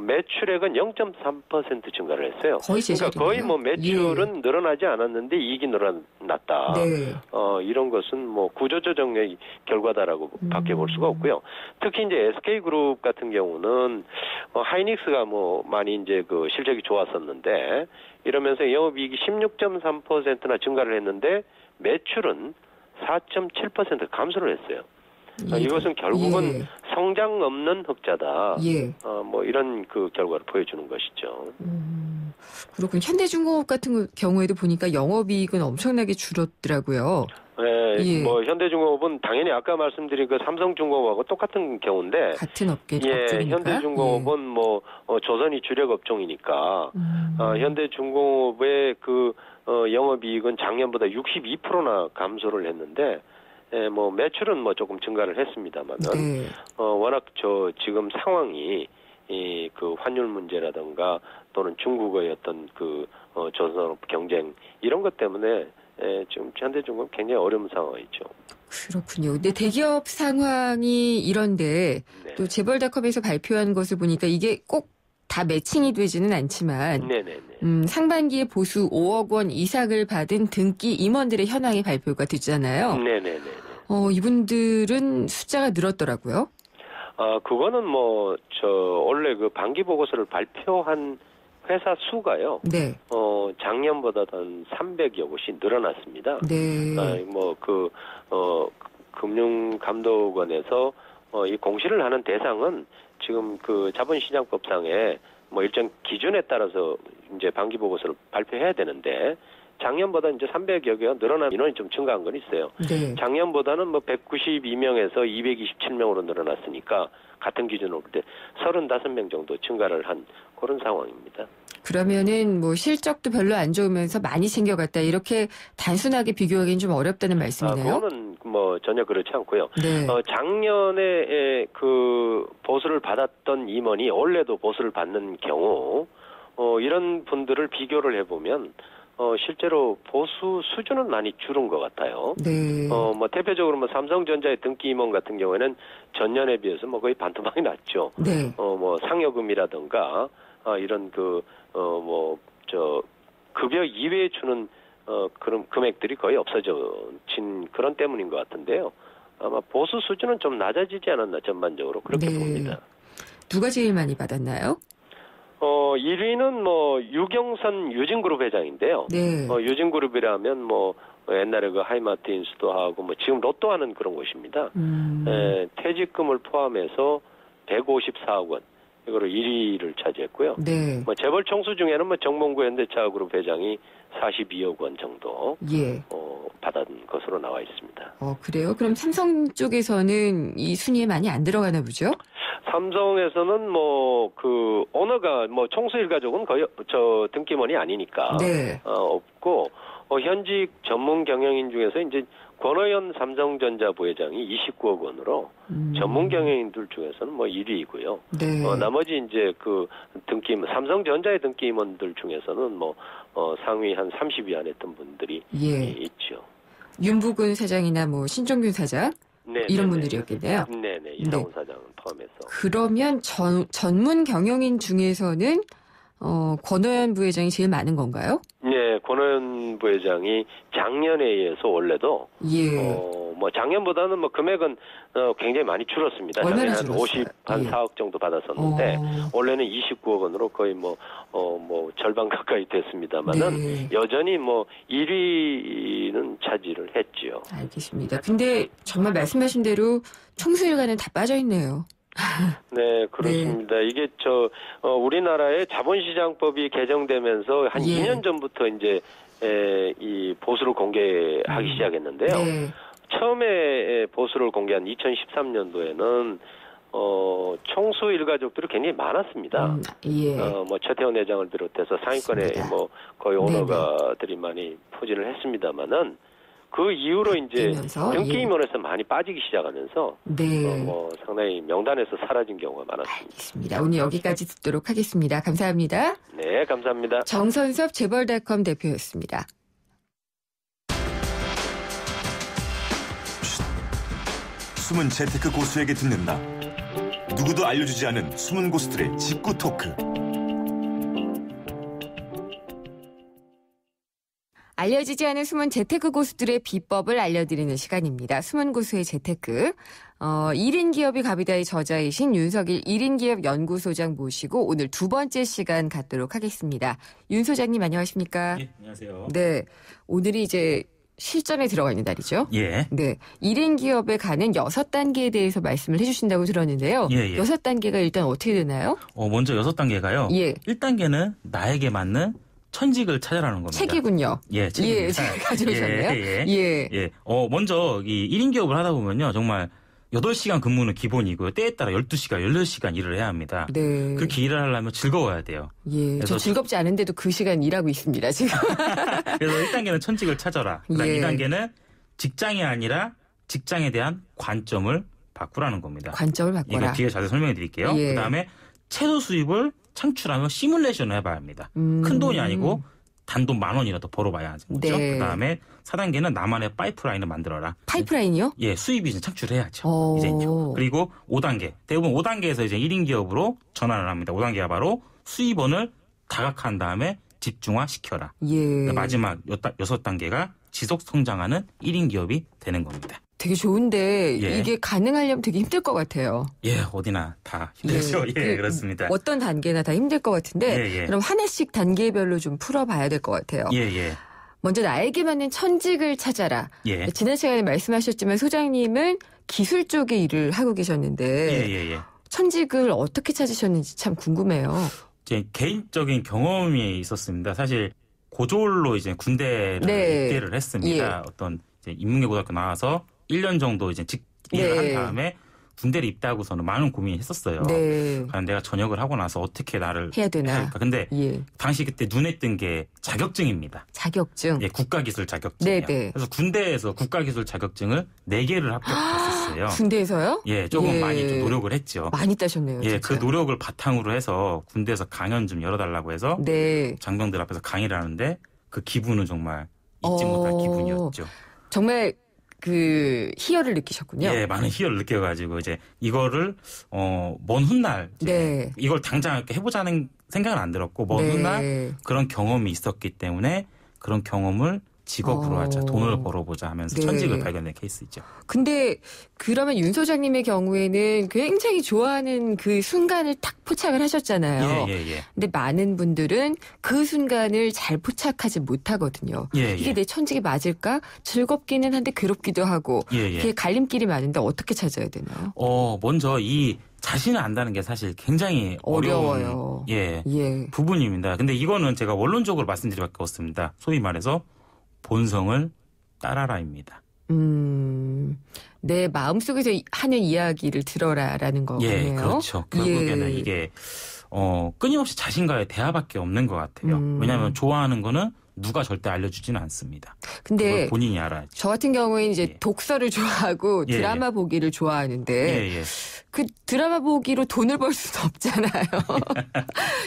매출액은 0.3% 증가를 했어요. 그러니까 거의 뭐 매출은 늘어나지 않았는데 이익이 늘어났다. 이런 것은 뭐 구조조정의 결과다라고 밖에 볼 수가 없고요. 특히 이제 SK그룹 같은 경우는 하이닉스가 뭐 많이 이제 그 실적이 좋았었는데 이러면서 영업이익이 16.3%나 증가를 했는데 매출은 4.7% 감소를 했어요. 이것은 결국은 성장 없는 흑자다. 뭐 이런 그 결과를 보여주는 것이죠. 그렇군. 현대중공업 같은 경우에도 보니까 영업이익은 엄청나게 줄었더라고요. 네, 뭐 현대중공업은 당연히 아까 말씀드린 그 삼성중공업하고 똑같은 경우인데 같은 업계니까. 현대중공업은 뭐 조선이 주력 업종이니까 현대중공업의 그 영업이익은 작년보다 62%나 감소를 했는데. 뭐 매출은 뭐 조금 증가를 했습니다만은 워낙 지금 상황이 그 환율 문제라든가 또는 중국의 어떤 그 조선업 경쟁 이런 것 때문에 지금 현대중공업 굉장히 어려운 상황이죠. 그렇군요. 근데 대기업 상황이 이런데 또 재벌닷컴에서 발표한 것을 보니까 이게 꼭 다 매칭이 되지는 않지만 상반기에 보수 5억 원 이상을 받은 등기 임원들의 현황이 발표가 됐잖아요. 이분들은 숫자가 늘었더라고요. 그거는 원래 그 반기 보고서를 발표한 회사 수가요. 네. 작년보다도 한 300여 곳이 늘어났습니다. 네. 금융감독원에서 이 공시를 하는 대상은 지금 그 자본시장법상에 일정 기준에 따라서 이제 반기 보고서를 발표해야 되는데 작년보다 이제 300여 개가 늘어난 인원이 좀 증가한 건 있어요. 네. 작년보다는 192명에서 227명으로 늘어났으니까 같은 기준으로 볼 때 35명 정도 증가를 한 그런 상황입니다. 그러면은 실적도 별로 안 좋으면서 많이 챙겨갔다 이렇게 단순하게 비교하기는 좀 어렵다는 말씀이네요. 그거는 전혀 그렇지 않고요. 네. 작년에 그 보수를 받았던 임원이 올해도 보수를 받는 경우 이런 분들을 비교를 해보면 실제로 보수 수준은 많이 줄은 것 같아요. 네. 대표적으로 삼성전자의 등기 임원 같은 경우에는 전년에 비해서 거의 반토막이 났죠. 네. 상여금이라든가 이런 급여 이외에 주는 그런 금액들이 거의 없어진 그런 때문인 것 같은데요. 아마 보수 수준은 좀 낮아지지 않았나 전반적으로 그렇게 봅니다. 누가 제일 많이 받았나요? 1위는 유경선 유진그룹 회장인데요. 네. 유진그룹이라면 옛날에 그 하이마트인수도 하고 지금 로또 하는 그런 곳입니다. 퇴직금을 포함해서 154억 원. 이거로 1위를 차지했고요. 네. 재벌 총수 중에는 정몽구 현대차그룹 회장이 42억 원 정도 받은 것으로 나와 있습니다. 그래요? 그럼 삼성 쪽에서는 이 순위에 많이 안 들어가나 보죠? 삼성에서는 오너가 총수 일가족은 거의 등기원이 아니니까 네. 없고 현직 전문 경영인 중에서 이제 권오현 삼성전자 부회장이 29억 원으로 전문 경영인들 중에서는 1위이고요. 네. 나머지 이제 삼성전자의 등기 임원들 중에서는 상위 한 30위 안에 있던 분들이 있죠. 윤부근 사장이나 신종균 사장 이런 분들이었겠네요. 네네. 이상훈 사장은 포함해서. 그러면 전문 경영인 중에서는 권오현 부회장이 제일 많은 건가요? 네, 권오현 부회장이 작년에 의해서 원래도 작년보다는 금액은 굉장히 많이 줄었습니다. 얼마나 작년에 한 4억 정도 받았었는데 원래는 29억 원으로 거의 절반 가까이 됐습니다만은 여전히 1위는 차지를 했지요. 알겠습니다. 근데 정말 말씀하신 대로 총수일가는 다 빠져 있네요. 네, 그렇습니다. 네. 이게 우리나라의 자본시장법이 개정되면서 한 2년 전부터 이제 이 보수를 공개하기 시작했는데요. 네. 처음에 보수를 공개한 2013년도에는 총수 일가족들이 굉장히 많았습니다. 최태원 회장을 비롯해서 상위권에 거의 오너가들이 많이 포진을 했습니다만은 그 이후로 이제 등기 임원에서 많이 빠지기 시작하면서 상당히 명단에서 사라진 경우가 많았습니다. 알겠습니다. 오늘 여기까지 듣도록 하겠습니다. 감사합니다. 네, 감사합니다. 정선섭 재벌닷컴 대표였습니다. 숨은 재테크 고수에게 듣는다. 누구도 알려주지 않은 숨은 고수들의 직구 토크. 알려지지 않은 숨은 재테크 고수들의 비법을 알려드리는 시간입니다. 숨은 고수의 재테크. 1인 기업이 갑이다의 저자이신 윤석일 1인 기업 연구소장 모시고 오늘 두 번째 시간 갖도록 하겠습니다. 윤 소장님 안녕하십니까? 네, 안녕하세요. 네, 오늘이 이제 실전에 들어가 있는 날이죠? 예. 네. 1인 기업에 가는 6단계에 대해서 말씀을 해주신다고 들었는데요. 예. 6단계가 일단 어떻게 되나요? 먼저 6단계가요. 예. 1단계는 나에게 맞는 천직을 찾아라는 겁니다. 책이군요. 예, 책입니다. 예, 잘 가져오셨네요. 예. 먼저 이 1인 기업을 하다 보면요. 정말 8시간 근무는 기본이고요. 때에 따라 12시간, 16시간 일을 해야 합니다. 네. 그렇게 일을 하려면 즐거워야 돼요. 예. 저 즐겁지 않은데도 그 시간 일하고 있습니다, 지금. 그래서 1단계는 천직을 찾아라. 그다음 2단계는 직장이 아니라 직장에 대한 관점을 바꾸라는 겁니다. 관점을 바꿔라. 이거 뒤에 자세히 설명해 드릴게요. 예. 그다음에 최소 수입을 창출하며 시뮬레이션을 해봐야 합니다. 큰 돈이 아니고 단돈 10,000원이라도 벌어봐야 하는 거죠. 네. 그다음에 4단계는 나만의 파이프라인을 만들어라. 파이프라인이요? 예, 수입이 이제 창출해야죠. 이제요. 그리고 5단계. 대부분 5단계에서 이제 1인 기업으로 전환을 합니다. 5단계가 바로 수입원을 다각화한 다음에 집중화시켜라. 예. 마지막 6단계가 지속 성장하는 1인 기업이 되는 겁니다. 되게 좋은데 예. 이게 가능하려면 되게 힘들 것 같아요. 예, 어디나 다 힘들죠. 예, 그렇습니다. 어떤 단계나 다 힘들 것 같은데 예, 예. 그럼 하나씩 단계별로 좀 풀어봐야 될 것 같아요. 예, 예. 먼저 나에게 맞는 천직을 찾아라. 예. 지난 시간에 말씀하셨지만 소장님은 기술 쪽에 일을 하고 계셨는데 예. 천직을 어떻게 찾으셨는지 참 궁금해요. 제 개인적인 경험이 있었습니다. 사실 고졸로 이제 군대를 네. 입대를 했습니다. 예. 어떤 이제 인문계고등학교 나와서 1년 정도 이제 일을 네. 한 다음에 군대를 입대하고서는 많은 고민이 했었어요. 네. 과연 내가 전역을 하고 나서 어떻게 나를 해야 되나. 할까. 근데 예. 당시 그때 눈에 띈 게 자격증입니다. 자격증. 예, 국가기술 자격증이요. 네네. 그래서 군대에서 국가기술 자격증을 4개를 합격했었어요. 군대에서요? 예, 조금 예. 많이 좀 노력을 했죠. 많이 따셨네요. 예, 진짜. 그 노력을 바탕으로 해서 군대에서 강연 좀 열어달라고 해서 네. 장병들 앞에서 강의를 하는데 그 기분은 정말 잊지 못할 기분이었죠. 정말 그 희열을 느끼셨군요. 예, 많은 희열을 느껴가지고 이제 이거를 먼 훗날 이제 네. 이걸 당장 이렇게 해보자는 생각은 안 들었고 먼 네. 훗날 그런 경험이 있었기 때문에 그런 경험을 직업으로 하자, 돈을 벌어보자 하면서 네. 천직을 발견된 케이스이죠. 근데 그러면 윤 소장님의 경우에는 굉장히 좋아하는 그 순간을 딱 포착을 하셨잖아요. 예. 근데 많은 분들은 그 순간을 잘 포착하지 못하거든요. 예. 이게 내 천직이 맞을까? 즐겁기는 한데 괴롭기도 하고 예. 이게 갈림길이 많은데 어떻게 찾아야 되나요? 먼저 이 자신을 안다는 게 사실 굉장히 어려워요. 예, 예. 부분입니다. 근데 이거는 제가 원론적으로 말씀드릴 밖에 없습니다. 소위 말해서 본성을 따라라입니다. 내 마음속에서 하는 이야기를 들어라라는 거네요. 예, 그렇죠. 결국에는 예. 이게 끊임없이 자신과의 대화밖에 없는 것 같아요. 왜냐하면 좋아하는 거는 누가 절대 알려주지는 않습니다. 근데 그걸 본인이 알아야죠. 저 같은 경우에는 이제 독서를 좋아하고 예, 드라마 보기를 좋아하는데 예. 그 드라마 보기로 돈을 벌 수는 없잖아요.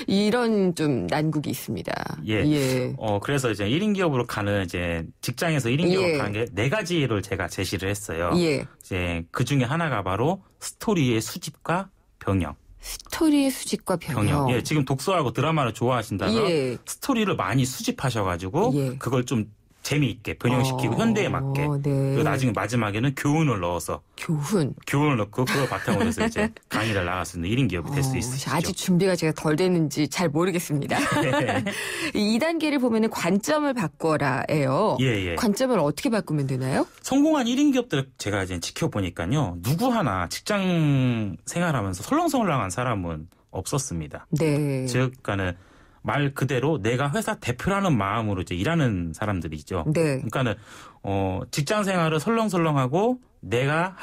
이런 좀 난국이 있습니다. 예. 그래서 이제 1인 기업으로 가는 이제 직장에서 1인 기업으로 예. 가는 게 4가지를 제가 제시를 했어요. 예. 이제 그 중에 하나가 바로 스토리의 수집과 병영. 스토리의 수집과 병영. 예, 지금 독서하고 드라마를 좋아하신다면 예. 스토리를 많이 수집하셔가지고 예. 그걸 좀 재미있게 변형시키고 현대에 맞게 네. 그리고 나중에 마지막에는 교훈을 넣어서 교훈을 넣고 그걸 바탕으로 해서 이제 강의를 나갈 수 있는 1인 기업이 될 수 있으시죠. 아직 준비가 제가 덜 됐는지 잘 모르겠습니다. 네. 이 2단계를 보면은 관점을 바꿔라예요. 예. 관점을 어떻게 바꾸면 되나요? 성공한 1인 기업들을 제가 이제 지켜보니까요. 누구 하나 직장 생활하면서 설렁설렁한 사람은 없었습니다. 네. 즉, 그러니까는 말 그대로 내가 회사 대표라는 마음으로 이제 일하는 사람들이죠. 네. 그러니까는 직장 생활을 설렁설렁하고 내가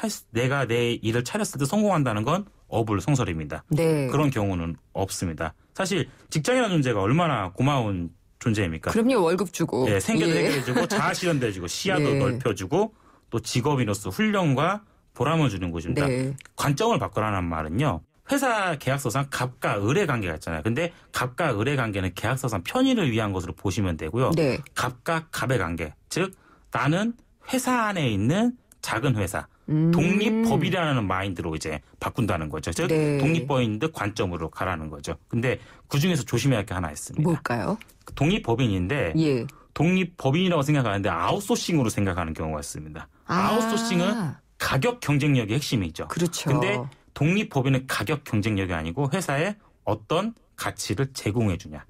내 일을 차렸을 때 성공한다는 건 어불성설입니다. 네. 그런 경우는 없습니다. 사실 직장이라는 존재가 얼마나 고마운 존재입니까? 그럼요, 월급 주고. 예, 생계도 예. 해결해주고 자아실현도 해주고 시야도 네. 넓혀주고 또 직업인으로서 훈련과 보람을 주는 곳입니다. 네. 관점을 바꾸라는 말은요. 회사 계약서상 갑과 을의 관계가 있잖아요. 근데 갑과 을의 관계는 계약서상 편의를 위한 것으로 보시면 되고요. 네. 갑과 갑의 관계. 즉 나는 회사 안에 있는 작은 회사. 독립법이라는 마인드로 이제 바꾼다는 거죠. 즉 네. 독립법인들 관점으로 가라는 거죠. 근데 그중에서 조심해야 할 게 하나 있습니다. 뭘까요? 독립법인인데 예. 독립법인이라고 생각하는데 아웃소싱으로 생각하는 경우가 있습니다. 아웃소싱은 가격 경쟁력이 핵심이죠. 그렇죠. 근데 독립법인은 가격 경쟁력이 아니고 회사에 어떤 가치를 제공해 주냐.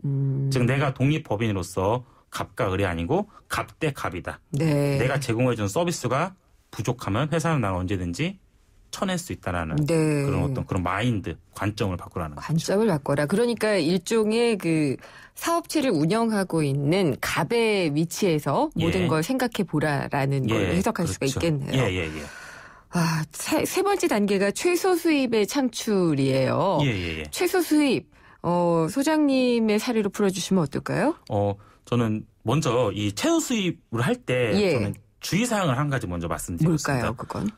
즉 내가 독립법인으로서 갑과 을이 아니고 갑 대 갑이다. 네. 내가 제공해 주는 서비스가 부족하면 회사는 나를 언제든지 쳐낼 수 있다라는 네. 그런 마인드, 관점을 바꾸라는 거죠. 관점을 바꿔라. 그러니까 일종의 그 사업체를 운영하고 있는 갑의 위치에서 모든 걸 생각해 보라라는 걸 해석할 수가 있겠네요. 예. 세 번째 단계가 최소 수입의 창출이에요. 예. 최소 수입. 소장님의 사례로 풀어주시면 어떨까요? 저는 먼저 이 최소 수입을 할 때 저는 주의사항을 한 가지 먼저 말씀드리겠습니다. 뭘까요, 그건?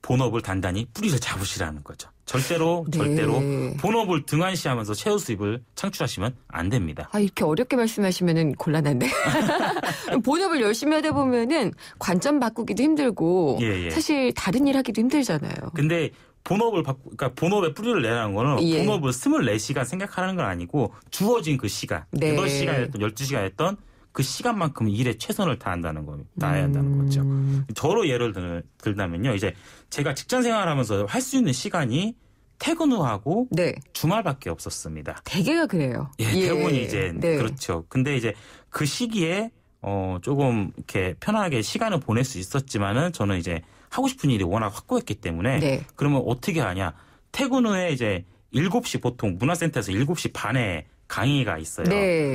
본업을 단단히 뿌리를 잡으시라는 거죠. 절대로 네. 본업을 등한시하면서 최소 수입을 창출하시면 안 됩니다. 이렇게 어렵게 말씀하시면은 곤란한데. 본업을 열심히 하다 보면은 관점 바꾸기도 힘들고 예. 사실 다른 일 하기도 힘들잖아요. 근데 그러니까 본업에 뿌리를 내라는 거는 본업을 24시간 생각하는 건 아니고 주어진 그 시간, 네. 8시간 했던 12시간 했던 그 시간만큼 일에 최선을 다해야 한다는 거죠. 저로 예를 들다면요. 이제 제가 직장 생활하면서 할 수 있는 시간이 퇴근 후하고 주말밖에 없었습니다. 대개가 그래요. 예, 대부분이 이제 그렇죠. 근데 이제 그 시기에 조금 이렇게 편하게 시간을 보낼 수 있었지만은 저는 이제 하고 싶은 일이 워낙 확고했기 때문에 그러면 어떻게 하냐. 퇴근 후에 이제 7시 보통 문화센터에서 7시 반에 강의가 있어요.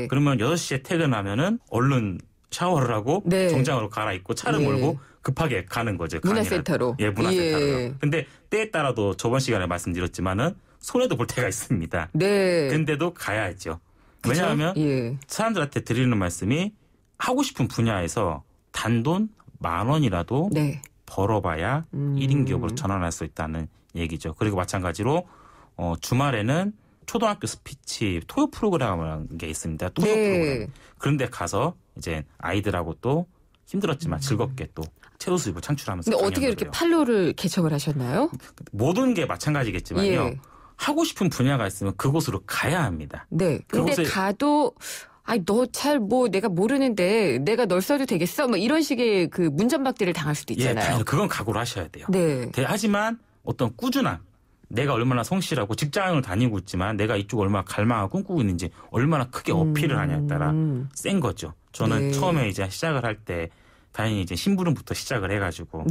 그러면 6시에 퇴근하면은 얼른 샤워를 하고 정장으로 갈아입고 차를 몰고 급하게 가는 거죠. 문화센터로. 예, 문화센터로. 근데 때에 따라도 저번 시간에 말씀드렸지만은 손해도 볼 때가 있습니다. 근데도 가야죠. 왜냐하면 사람들한테 드리는 말씀이 하고 싶은 분야에서 단돈 10,000원이라도 벌어봐야 1인 기업으로 전환할 수 있다는 얘기죠. 그리고 마찬가지로 주말에는 초등학교 스피치 토요 프로그램이라는 게 있습니다. 토요 프로그램. 그런데 가서 이제 아이들하고 또 힘들었지만 즐겁게 또 채소 수입을 창출하면서. 근데 어떻게 이렇게 팔로를 개척을 하셨나요? 모든 게 마찬가지겠지만요. 하고 싶은 분야가 있으면 그곳으로 가야 합니다. 근데 가도 너 잘 내가 모르는데 내가 널 써도 되겠어? 뭐 이런 식의 그 문전박대를 당할 수도 있잖아요. 예, 그건 각오를 하셔야 돼요. 하지만 어떤 꾸준함. 내가 얼마나 성실하고 직장을 다니고 있지만 내가 이쪽 얼마나 갈망하고 꿈꾸고 있는지 얼마나 크게 어필을 하냐에 따라 센 거죠. 저는 처음에 이제 시작을 할 때 다행히 이제 심부름부터 시작을 해가지고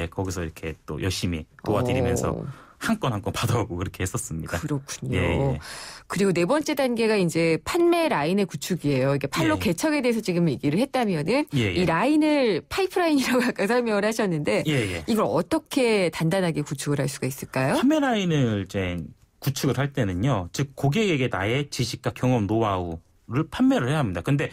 거기서 이렇게 또 열심히 도와드리면서 한 건 한 건 받아오고 그렇게 했었습니다. 그렇군요. 그리고 네 번째 단계가 이제 판매 라인의 구축이에요. 이게 팔로 개척에 대해서 지금 얘기를 했다면은 이 라인을 파이프라인이라고 아까 설명을 하셨는데 이걸 어떻게 단단하게 구축을 할 수가 있을까요? 판매 라인을 이제 구축을 할 때는요. 즉 고객에게 나의 지식과 경험, 노하우를 판매를 해야 합니다. 근데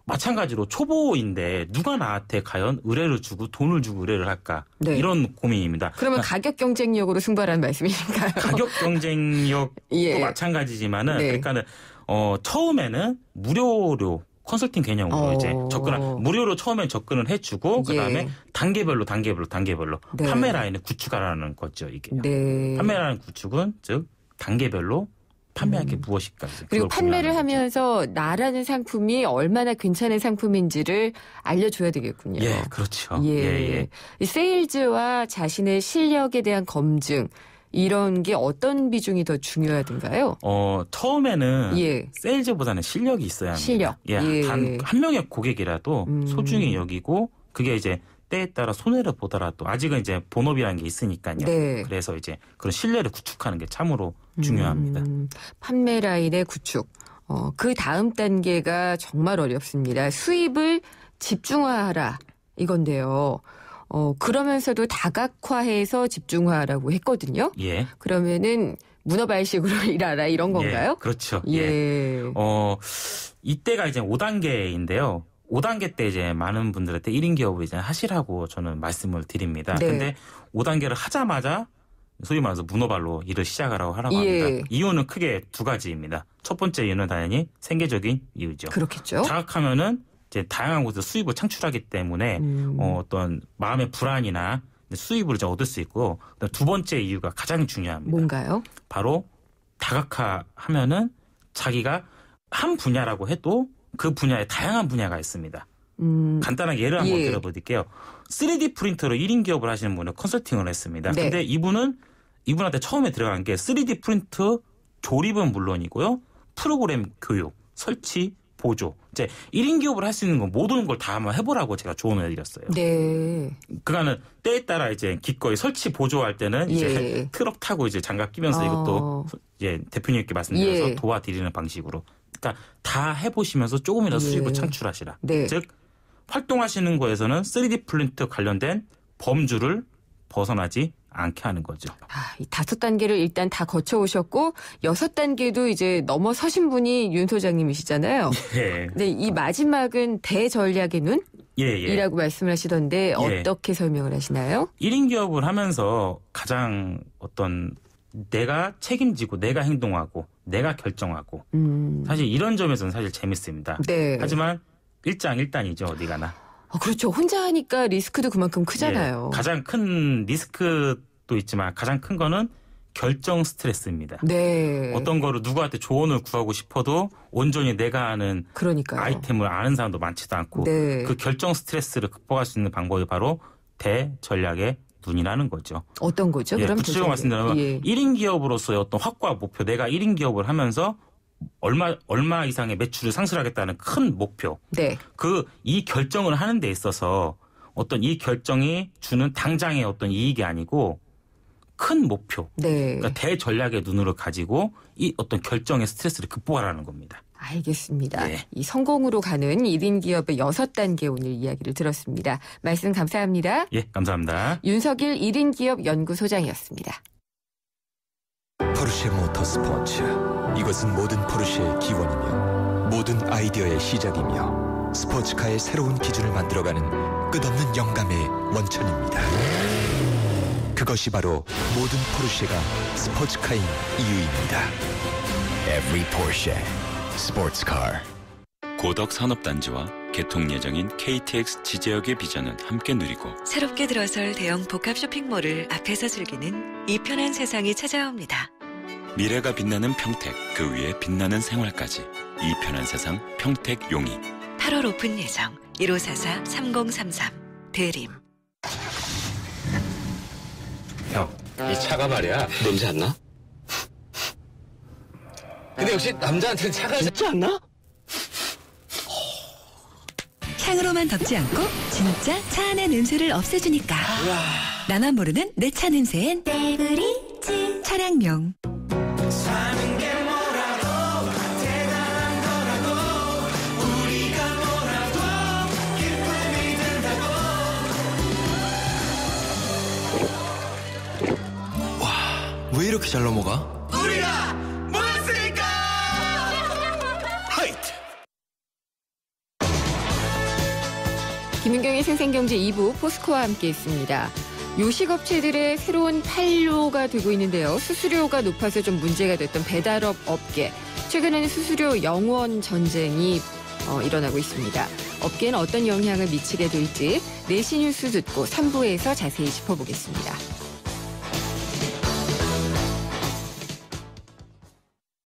마찬가지로 초보인데 누가 나한테 과연 의뢰를 주고 돈을 주고 의뢰를 할까? 이런 고민입니다. 그러면 가격 경쟁력으로 승부하라는 말씀이신가요? 가격 경쟁력도 마찬가지지만은 그러니까는 처음에는 무료로 컨설팅 개념으로 이제 무료로 처음에 접근을 해주고 그다음에 단계별로 판매 라인을 구축하라는 거죠. 이게 판매 라인 구축은 즉 단계별로 판매할 게 무엇일까. 그리고 판매를 하면서 나라는 상품이 얼마나 괜찮은 상품인지를 알려줘야 되겠군요. 그렇죠. 이 세일즈와 자신의 실력에 대한 검증 이런 게 어떤 비중이 더 중요하던가요? 처음에는 세일즈보다는 실력이 있어야 합니다. 단 한 명의 고객이라도 소중히 여기고 그게 이제 때에 따라 손해를 보더라도 아직은 이제 본업이라는 게 있으니까요. 그래서 이제 그런 신뢰를 구축하는 게 참으로 중요합니다. 판매 라인의 구축. 그 다음 단계가 정말 어렵습니다. 수입을 집중화하라 이건데요. 그러면서도 다각화해서 집중화라고 했거든요. 그러면은 문어발식으로 일하라 이런 건가요? 그렇죠. 이때가 이제 5단계인데요. 5단계 때 이제 많은 분들한테 1인 기업을 이제 하시라고 저는 말씀을 드립니다. 근데 5단계를 하자마자 소위 말해서 문어발로 일을 시작하라고 하라고 합니다. 이유는 크게 두 가지입니다. 첫 번째 이유는 당연히 생계적인 이유죠. 그렇겠죠. 자각하면은 이제 다양한 곳에서 수입을 창출하기 때문에 어떤 마음의 불안이나 수입을 이제 얻을 수 있고 두 번째 이유가 가장 중요합니다. 뭔가요? 바로 다각화하면은 자기가 한 분야라고 해도 그 분야에 다양한 분야가 있습니다. 간단하게 예를 한번 들어드릴게요. 3D 프린터로 1인 기업을 하시는 분은 컨설팅을 했습니다. 근데 이분한테 처음에 들어간 게 3D 프린터 조립은 물론이고요. 프로그램 교육, 설치, 보조. 이제 1인 기업을 할 수 있는 건 모든 걸 다 한번 해보라고 제가 조언을 해드렸어요. 그러니까는 때에 따라 이제 기꺼이 설치 보조할 때는 이제 트럭 타고 이제 장갑 끼면서 이것도 이제 대표님께 말씀드려서 도와드리는 방식으로. 그러니까 다 해보시면서 조금이라도 수입을 창출하시라. 즉 활동하시는 거에서는 3D 프린터 관련된 범주를 벗어나지 않게 하는 거죠. 이 5단계를 일단 다 거쳐오셨고 6단계도 이제 넘어서신 분이 윤 소장님이시잖아요. 근데 이 마지막은 대전략의 눈? 이라고 말씀을 하시던데 어떻게 설명을 하시나요? 1인 기업을 하면서 가장 어떤 내가 책임지고 내가 행동하고 내가 결정하고 사실 이런 점에서는 사실 재밌습니다. 하지만 일장일단이죠. 어디 가나. 그렇죠. 혼자 하니까 리스크도 그만큼 크잖아요. 가장 큰 리스크도 있지만 가장 큰 거는 결정 스트레스입니다. 네. 어떤 거를 누구한테 조언을 구하고 싶어도 온전히 내가 아는 그러니까요. 아이템을 아는 사람도 많지도 않고 네. 그 결정 스트레스를 극복할 수 있는 방법이 바로 대전략의 눈이라는 거죠. 어떤 거죠? 그럼 구체적으로 말씀드리면 1인 기업으로서의 어떤 확고한 목표, 내가 1인 기업을 하면서 얼마 이상의 매출을 상실하겠다는 큰 목표. 네. 이 결정을 하는 데 있어서 어떤 이 결정이 주는 당장의 어떤 이익이 아니고 큰 목표. 네. 그러니까 대전략의 눈으로 가지고 이 어떤 결정의 스트레스를 극복하라는 겁니다. 알겠습니다. 예. 이 성공으로 가는 1인 기업의 6단계 오늘 이야기를 들었습니다. 말씀 감사합니다. 예, 감사합니다. 윤석일 1인 기업 연구소장이었습니다. 포르쉐 모터스포츠. 이것은 모든 포르쉐의 기원이며 모든 아이디어의 시작이며 스포츠카의 새로운 기준을 만들어가는 끝없는 영감의 원천입니다. 그것이 바로 모든 포르쉐가 스포츠카인 이유입니다. Every Porsche Sports Car. 고덕 산업단지와 개통 예정인 KTX 지제역의 비전은 함께 누리고 새롭게 들어설 대형 복합 쇼핑몰을 앞에서 즐기는 이 편한 세상이 찾아옵니다. 미래가 빛나는 평택, 그 위에 빛나는 생활까지 이 편한 세상 평택 용이 8월 오픈 예정 1544-3033 대림. 형, 이 차가 말이야 냄새 안 나? 근데 역시 남자한테는 차가 진짜 안 나? 향으로만 덮지 않고 진짜 차 안의 냄새를 없애주니까. 나만 모르는 내 차 냄새엔 베이브리즈 차량용. 사는 게 뭐라고 대단한 거라고 우리가 뭐라고 기쁨이 든다고. 와, 왜 이렇게 잘 넘어가? 우리가 모였으니까. 하이트. 김은경의 생생경제 2부 포스코와 함께했습니다. 요식업체들의 새로운 판로가 되고 있는데요. 수수료가 높아서 좀 문제가 됐던 배달업 업계. 최근에는 수수료 영원 전쟁이 일어나고 있습니다. 업계는 어떤 영향을 미치게 될지 4시 뉴스 듣고 3부에서 자세히 짚어보겠습니다.